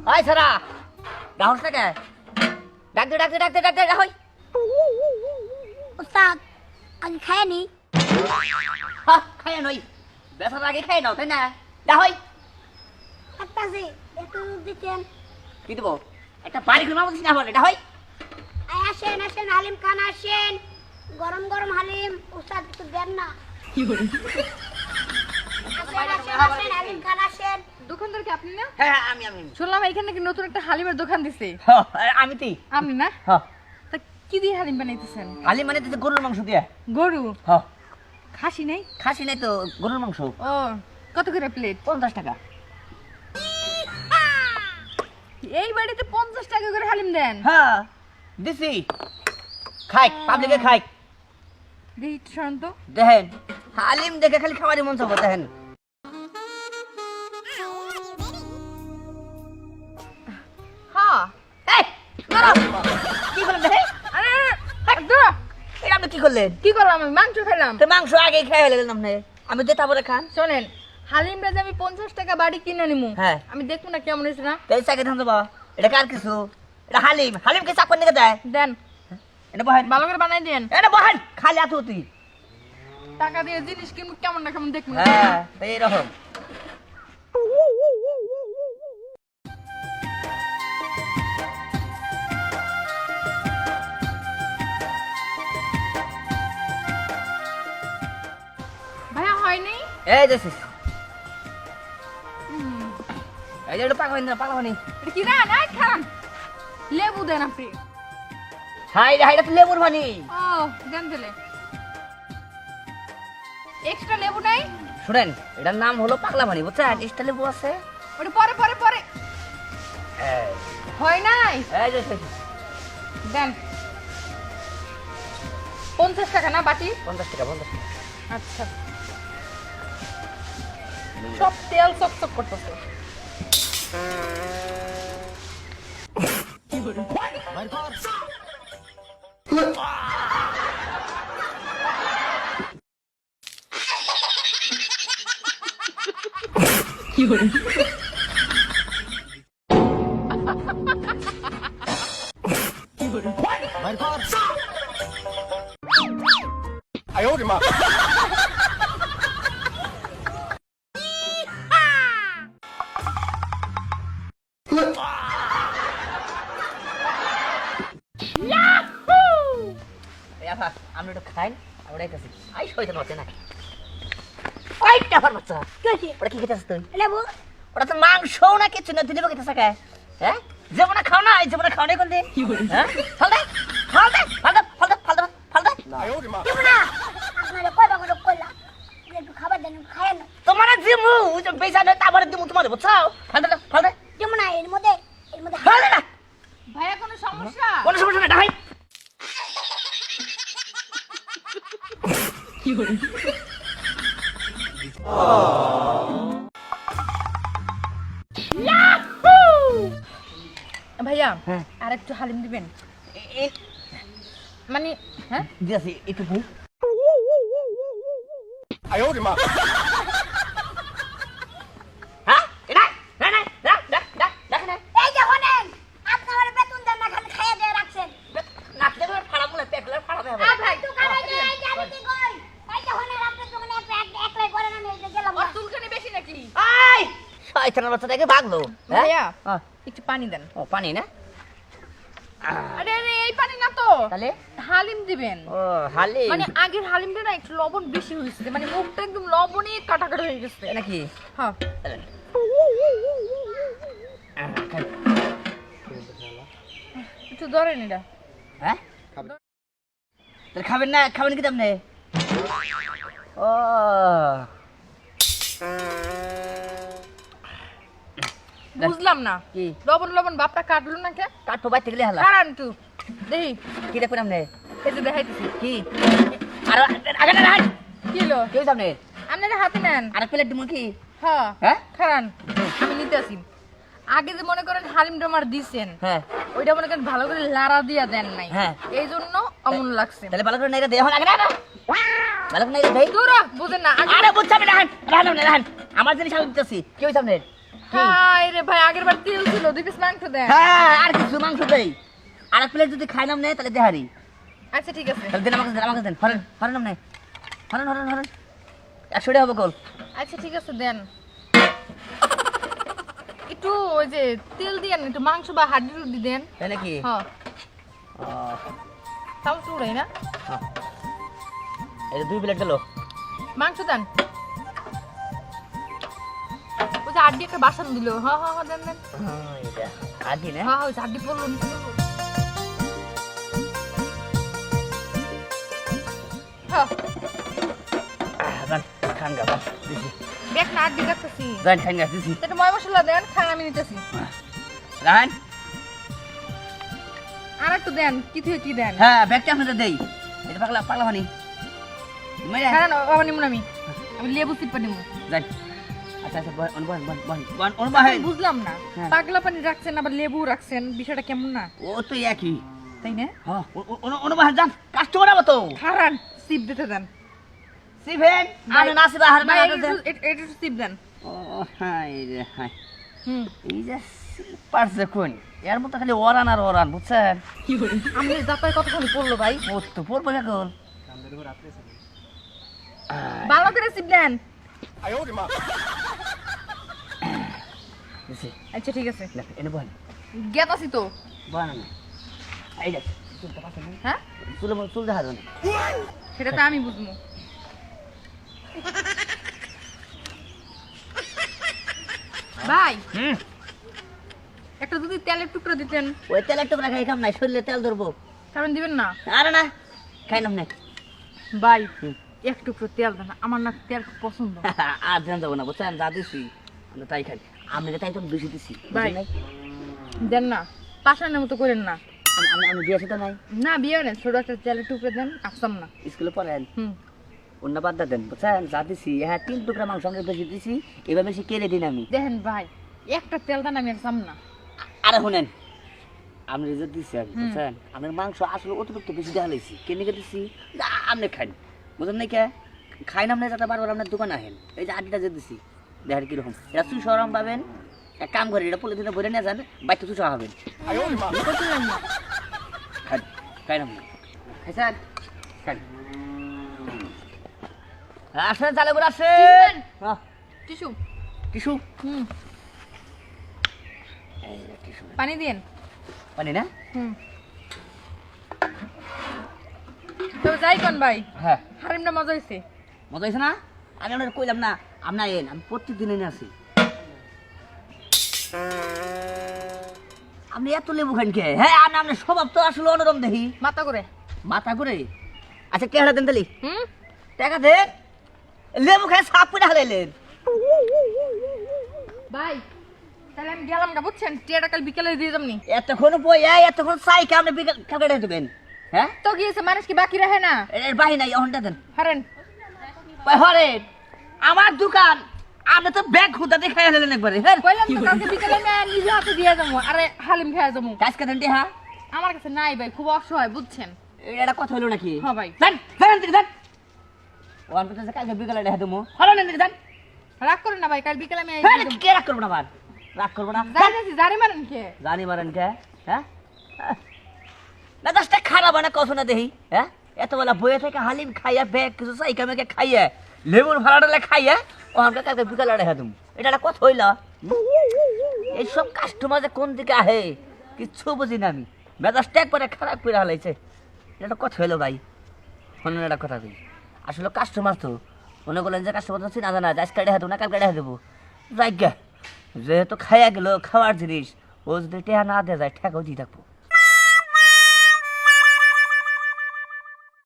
ওই সারা গাহস না কে ডাক দে হই উস্তাদ আগে খায় নি হ্যাঁ খায় নই বেসার আগে খায় নাও তাই না যা হই একটা যে একটু দিতেন কি দেবো একটা বাড়ি ঘুরবা বলছিস না বলে এটা হই আসেন হালিম খান আসেন গরম গরম হালিম উস্তাদ একটু দেন না আসেন হালিম খান আসেন। দোকানদার কি আপনি না? হ্যাঁ আমি শুনলাম এখানে নাকি নতুন একটা হালিমের দোকান দিছে। হ্যাঁ আমি তুই আপনি না? হ্যাঁ তা কি দিয়ে হালিম বানাইতেছেন? হালিম মানে তুই গরুর মাংস দিয়ে গরু? হ্যাঁ খাসি নেই? খাসি নাই তো গরুর মাংস ও কত করে প্লেট? 50 টাকা এই বাড়িতে 50 টাকা করে হালিম দেন? হ্যাঁ দিছি খাই পাবলিকে খাই দেখি শান্ত দেখেন হালিম দেখে খালি খাওয়ারই মন চাবো দেখেন হ্যাঁ এই দাঁড়াও কি করলেন দেখে আরে দূর এই আপনি কি করলেন কি করলাম আমি মাংস খেলাম তো মাংস আগে খেয়ে ফেলেন আপনি আমি তো তারপরে খান শোনেন হালিমটা যে আমি 50 টাকা বাড়ি কিনে নিমু হ্যাঁ আমি দেখবো না কেমন হয়েছে না এই চাকে ধান দেবা এটা কার কিছু এটা হালিম কে চাকর নিকে দেয় দেন এটা বহেন ভালো করে বানাই দেন এটা বহেন খালি আতো তুই টাকা দিয়ে জিনিস কিনবো কেমন না কেমন দেখবো হ্যাঁ এইরকম ভাইয়া হয়নি এই দেখছিস এই যে এটা পাকা হয়নি এটা কি না না খান লেবু দেন আপনি হাইটা তো লেবুর পানি ও দেন দিলে এক্সট্রা লেবু নাই শুনেন এটার নাম হলো পাগলা পানি বুঝছেন এক্সট্রা লেবু আছে ওটা পরে হয় নাই এই যে দেন 50 টাকা না বাটি 50 টাকা আচ্ছা সব তেল চকচক করতেছে আমি একটু খাই আমরা খাচ্ছি আই শয়তান হচ্ছে না ওই টাফার বাচ্চা ওটা কি খেতেছিস তুই লেবু ওটা তো মাংস না কিছু না তুই লেবু খেতেছ কে হ্যাঁ যেমন খাও না খাও না কোন দিন হ্যাঁ ফাল দে দেব না আপনারা কয়বা করে কইলাম একটু খাবার দেন খায় না তোমার জিমু যে পয়সা নেই তারপরে দিমু তোমার বুঝছো ফাল দে দেব না এর মধ্যে ফাল দে না ভাইয়া কোনো সমস্যা কোনো সমস্যা নাই ভাই ভাইয়া হ্যাঁ। আর একটু হালিম দিবেন মানে হ্যাঁ দিয়েছি একটু ভাই হ্যাঁ এটা না এই যে হনেন আপনারা বেতন দেন না খালি খাইয়া দিয়ে রাখছেন নাচলে তো ফাড়া বলে পেটলে ফাড়া হবে ভাই দোকানে যাই এই যে আমি কি কই এই যে হনেন আপনার দোকানে একলাই করেন আমি এই যে গেলাম ওর চুলখানি বেশি নাকি আই শয়তানের বাচ্চাটাকে ভাগলো ভাইয়া হ্যাঁ একটু পানি দেন ও পানি না আরে এই পানি না তো তাহলে হালিম দিবেন ও হালি মানে আগের হালিমটা না একটু লবণ বেশি হয়েছে মানে মুখটা একদম লবণে কাটাকাটা হয়ে গেছে নাকি হ্যাঁ একটু ধরেন এটা হ্যাঁ তাহলে খাবেন কি আপনি ও বুঝলাম না কি লবণ বাপটা কাটলো না কে কাঠো বাইতে গেলে হালা কারণ একটু দেখি কি দেখুন আপনি এই যে দেখাইতেছি কি আর আগে না রাখ কি হলো কি হইছে আপনি আপনারা হাতে নেন আর প্লেট দিমু কি হ্যাঁ হ্যাঁ খারান আমি নিতে আসি আগে যে মনে করেন হালিমটা আমার দিছেন হ্যাঁ ওইটা মনে করেন ভালো করে লাড়া দিয়া দেন নাই হ্যাঁ। এই জন্য অমন লাগছে তাহলে ভালো করে নাইরা দেহ লাগে না ভালো করে নাইরা দেই দূরা বুঝেন না আরে বুঝছ আমি রাখেন আমার জিনিস আমি দিতেছি কি হইছে আপনার হাই রে ভাই আগের বার তেল ছিল 2 পিস মাংস দেন। হ্যাঁ আর কিছু মাংস দেই, আর এক প্লেট যদি খাই নাম নেই তাহলে দেহারি। আচ্ছা ঠিক আছে। তাহলে দেন আমাকে দেন ফরেন ফরেন নাম নেই, ফরেন 100 টাকা হবে কল। আচ্ছা ঠিক আছে দেন। একটু ওই যে তেল দিয়েন, একটু মাংস বা হাড্ডি রুটি দেন। তাই নাকি? হ্যাঁ চামচ উড়াই না। এই 2 প্লেট দিলো মাংস দেন। ওই যে হাড্ডি একটা বাসন দিল। হ্যাঁ হ্যাঁ হ্যাঁ দেন দেন। এটা আদি না? হ্যাঁ ওই যে হাড্ডি পড়লো। হ্যাঁ গান খান গা দিছি, দেখ না হাড্ডি রাখতেছি। গান খান গা দিছি। একটু ময় মশলা দেন, খান আমি নিতেছি। গান আর একটু দেন, কি থেকে কি দেন। হ্যাঁ ব্যাগটা আপনাদের দেই। এটা পাগলা পানি মেরে হ্যাঁ না বাবা নিমু না, আমি লেবু চিপা নিমু। যাই। আচ্ছা বন আমি বুঝলাম না, হ্যাঁ। পাগলা পানি রাখছেন আবার লেবু রাখছেন, বিষয়টা কেমন না? ও তো একই। তাই না? হ্যাঁ অনুবাহ যান কাস্টমার আবার তো খারান সিপ দিতে দেন। সিভেন আরে না সিবা হার না একটু সিপ দেন। ও হ্যাঁ এই রে হ্যাঁ হুম এই যে পারছে কোন এর মতো খালি ওরান আর ওরান বুঝছেন? আমি যাতায় কতক্ষণ পড়লো ভাই? ও তো পড়বে এখন ভালো করে সিপ দেন। বুঝছি আচ্ছা ঠিক আছে, এনে বল গেতাছি তো। বল না এই দেখ চুলটা পাশে না হ্যাঁ চুল দেখা দাও না সেটা তো আমি বুঝবো। ভাই হুম একটা যদি তেলের টুকরো দিতেন। ওই তেল একটু রাখাই খাম নাই শরীরে তেল ধরবো। কারণ দিবেন না? আরে না খাই নাম নাই ভাই এক টুকরো তেল দেন, আমার না তেল খুব পছন্দ। আর জান যাবো না বুঝছেন যা দিছি আমরা তাই খাই, আমি তাই তো বেশি দিছি ভাই বুঝলেন নাই? দেন না, পাশানের মতো করেন না। আমি দিয়েছি তো নাই না বিয়ে নেন, ছোট একটা তেলের টুকরো দেন, আসতাম না। স্কুলে পড়েন হুম অন্য বাদ দেন বুঝছেন যা দিছি হ্যাঁ 3 টুকরা মাংস সঙ্গে বেশি দিছি, এবার বেশি কেড়ে দিন আমি। দেখেন ভাই একটা তেল দেন, আমি আসতাম না। আরে শুনেন আমি রেজাল্ট দিছি আমি বুঝছেন আমার মাংস আসলে অতিরিক্ত বেশি দেখা লাইছি কেনে দিছি আপনি খান বুঝলেন নাই কে খাই নাম নাই যাতে বারবার আপনার দোকান আহেন। এই যে আটিটা যে দিছি দেখার কিরকম এটা তুই সরম পাবেন, এক কাম করে এটা পলিথিনে ভরে নিয়ে যান বাইতে তুই হবেন খান খাই নাম না খাইছেন খান আসেন চালে করে আসেন টিস্যু টিস্যু হুম টিস্যু পানি দিন। পানি না হুম তো যাই কোন ভাই, হ্যাঁ হারিমটা মজা হয়েছে। মজা হয়েছে না? আমি আপনার কইলাম না আপনার এন আমি প্রত্যেক দিন এনে আসি। আপনি এত লেবু খান কে? হ্যাঁ আমি আপনার স্বভাব তো আসলে অন্যরকম দেখি। মাথা করে মাথা করে আচ্ছা টেহারা দেন তালি হুম টাকা দেন লেবু খাই সাপ করে হারাইলেন। ভাই তাহলে আমি গেলাম না বুঝছেন, টিয়াটা কাল বিকেলে দিয়ে যাবনি। এতক্ষণ এতক্ষণ চাই কে আপনি বিকাল কালকে দেবেন? হ্যাঁ তো গিয়েছে মানুষ কি বাকি রাখে না? এর বাহি নাই অহনটা দেন হারেন হরেন আমার দোকান আপনি তো ব্যাগ খুদা দেখাই হারাইলেন একবারে। হ্যাঁ কইলাম তো কালকে বিকেলে আমি নিজে হাতে দিয়ে যাবো, আরে হালিম খেয়ে যাবো। কাজ কাটেন টেহা আমার কাছে নাই ভাই, খুব অসহায় বুঝছেন। এটা কথা হলো নাকি? হ্যাঁ ভাই দেন দেন দেন ওয়ান পর্যন্ত কালকে বিকালে দেখা দেবো হলো না দেন। রাগ করেন না ভাই, কাল বিকেলে আমি হ্যাঁ কে রাগ করবো না আবার রাগ করবো না যাইতেছি, জারি মারেন কে? জানি মারেন কে? হ্যাঁ না দশটা খারাপ হয় না কত না দেখি হ্যাঁ এত বেলা বইয়ে থেকে হালিম খাইয়া ব্যাগ কিছু চাই কামে খাইয়া লেবুর ভাড়াটা খাইয়া ও আমাকে কালকে বিকালে দেখা দেবো। এটা একটা কথা হইল এইসব কাস্টমার যে কোন দিকে আহে কিচ্ছু বুঝি না আমি, মেজাজটা একবারে খারাপ করে হালাইছে। এটা কথা হইলো ভাই অন্য একটা কথা কই আসলে কাস্টমার তো মনে করলেন যে কাস্টমার তো চিনা জানা আজকে দেখা দেবো না কালকে দেখা দেবো যাই যেহেতু খাইয়া গেল খাওয়ার জিনিস ও যদি টেহা না দেওয়া যায় ঠেকাও দিয়ে থাকবো।